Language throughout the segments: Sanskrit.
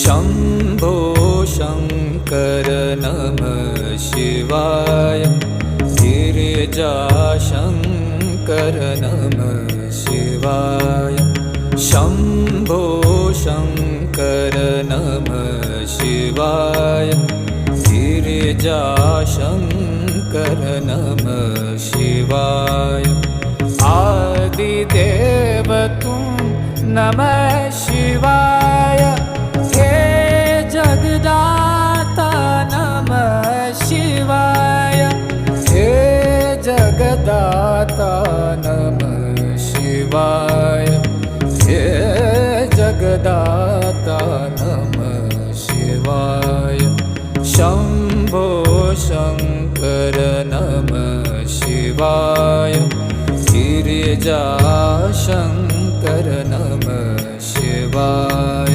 शम्भो शङ्कर नमः शिवाय। गिरिजाशङ्कर नमः शिवाय। शम्भो शङ्कर नमः शिवाय। गिरिजाशङ्कर नमः शिवाय। आदिदेव तुम नमः शिवाय। हे जगदाता नमः शिवाय। हे जगदाता नमः शिवाय। हे जगदाता नमः शिवाय। शम्भो शङ्कर नमः शिवाय। गिरिजाशङ्कर नमः शिवाय।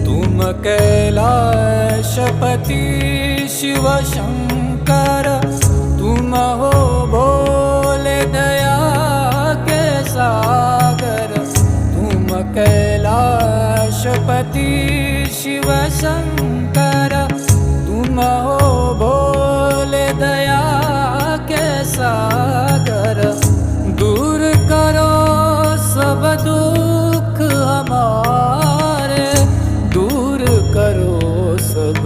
तुम कैलाशपति शिव शंकर। तुम हो भोले दया के सागर। तुम कैलाशपति शिव शंकर। तुम हो भोले दया के सागर। दूर करो सब दुख हमारे। दूर करो सब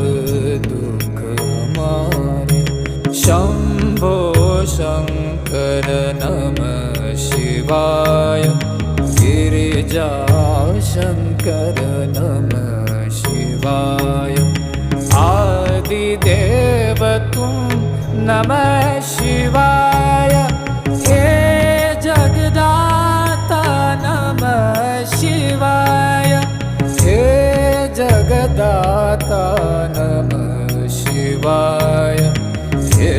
दुख हमारे। शम्भो शङ्कर नमः शिवाय। गिरिजाशङ्कर नमः शिवाय। आदिदेव तुम नमः शिवाय। हे जगदाता नमः शिवाय। हे जगदाता नमः शिवाय। हे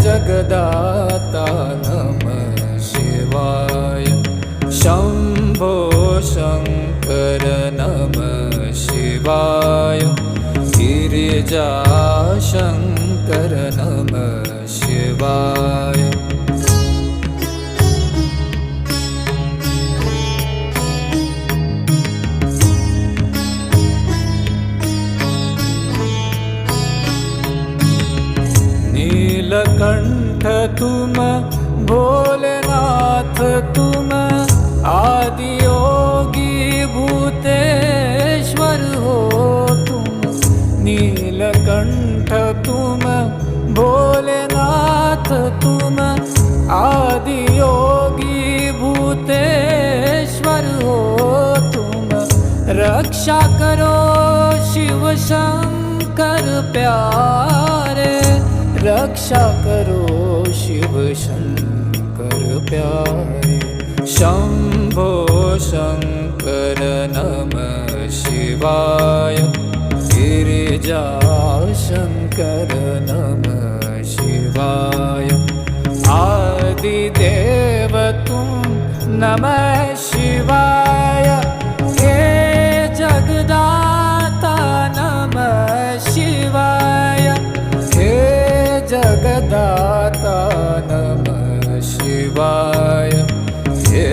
जगदाता नमः शिवाय। शम्भो शङ्कर नमः शिवाय। गिरिजाशङ्कर नमः शिवाय। नीलकंठ तुम भोलेनाथ तुम। आदियोगी भूतेश्वर हो तुम। नीलकंठ तुम भोलेनाथ तुम। आदियोगी भूतेश्वर हो तुम। रक्षा करो शिव शंकर प्यारे। रक्षा करो शिव शंकर प्यारे। शम्भो शङ्कर नमः शिवाय। गिरिजाशङ्कर नमः शिवाय। आदिदेव तुम नमः शिवाय। हे जगदाता नमः शिवाय। हे जगदाता नमः शिवाय। हे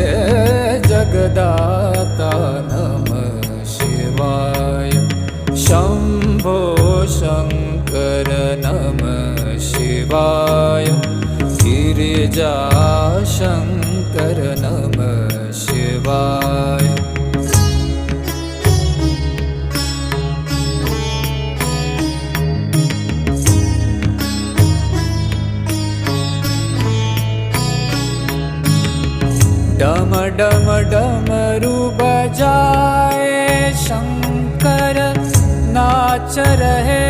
जगदाता नमः शिवाय। शम्भो शङ्कर नमः शिवाय। गिरिजाशङ्कर नमः शिवाय। डम डम डमरू बजाए शंकर। नाच रहे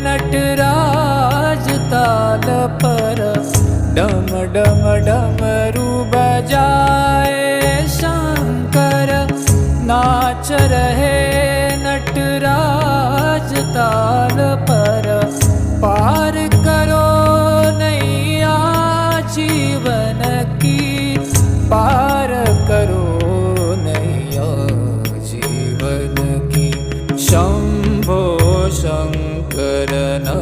नटराज ताल पर। डम डम डमरू बजाए शंकर। नाच रहे नटराज ताल पर। पार करो नैया जीवन की। पार करो नैया जीवन की। शम्भो शङ्कर नमः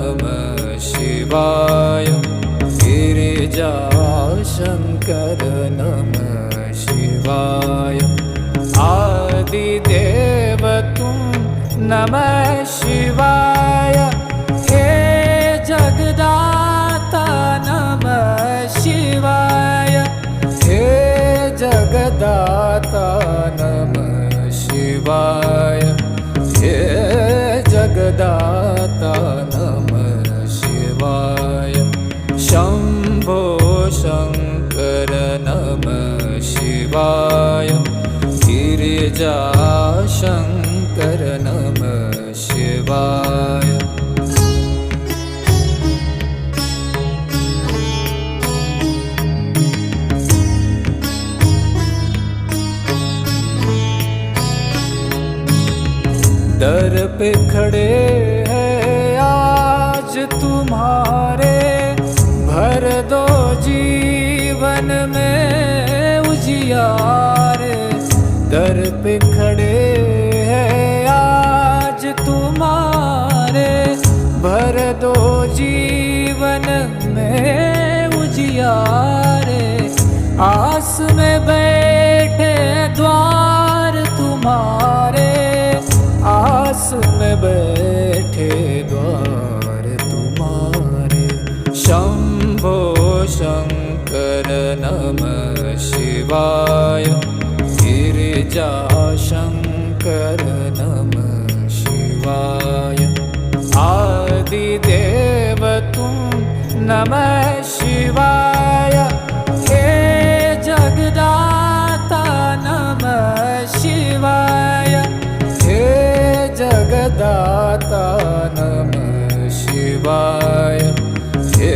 आदिदेव तुम नमः शिवाय। हे जगदाता नमः शिवाय। हे जगदाता नमः शिवाय। हे जगदाता नमः शिवाय। शंभो शंकर नमः शिवाय। गिरिजा शंकर नमः शिवाय। दर पे खड़े हैं आज तुम्हारे, भर दो जीवन में उजियारे। दर पे खड़े हैं आज तुम्हारे, भर दो जीवन में उजियारे। आस में बैठे द्वार तुम्हारे, आस में बैठे द्वार तुम्हारे। शंभो शंकर नमः शिवाय। गिरिजा शंकर नमः शिवाय। आदिदेव तुम नमः शिवाय। हे जगदाता नमः शिवाय। हे जगदाता नमः शिवाय। हे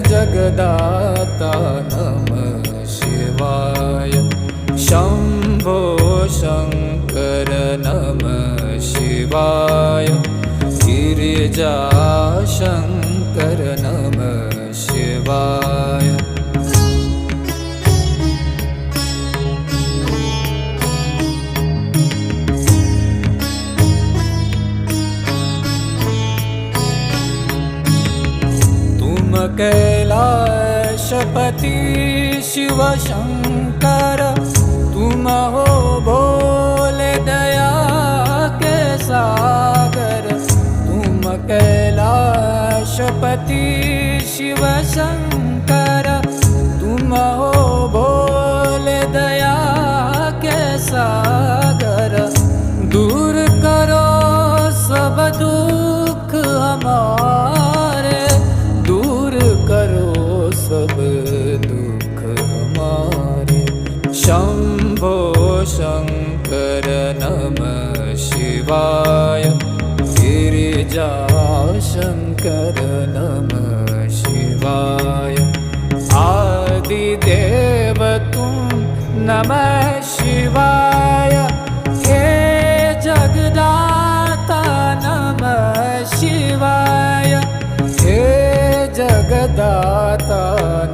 जगदाता नमः शिवाय। शंभो शंकर नमः शिवाय। गिरिजा शंकर नमः शिवाय। कैलाशपति शिव शंकर, तुम हो भोले दया के सागर। तुम कैलाशपति शिव शंकर, तुम हो भोले दया के सागर। दूर करो सब दुख हमारे, करो सब दुख हमारे। शंभो शंकर नमः शिवाय। गिरिजा शंकर नमः शिवाय। आदिदेव तुम नमः शिवाय। हे जगदाता नमः शिवाय। हे जगदाता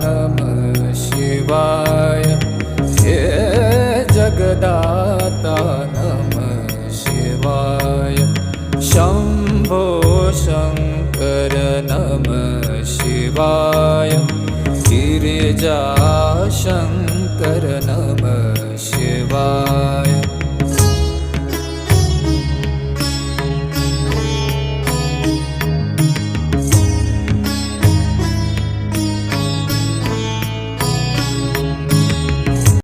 नमः शिवाय। हे जगदाता नमः शिवाय। शंभो शंकर नमः शिवाय। गिरिजा शंकर नमः शिवाय।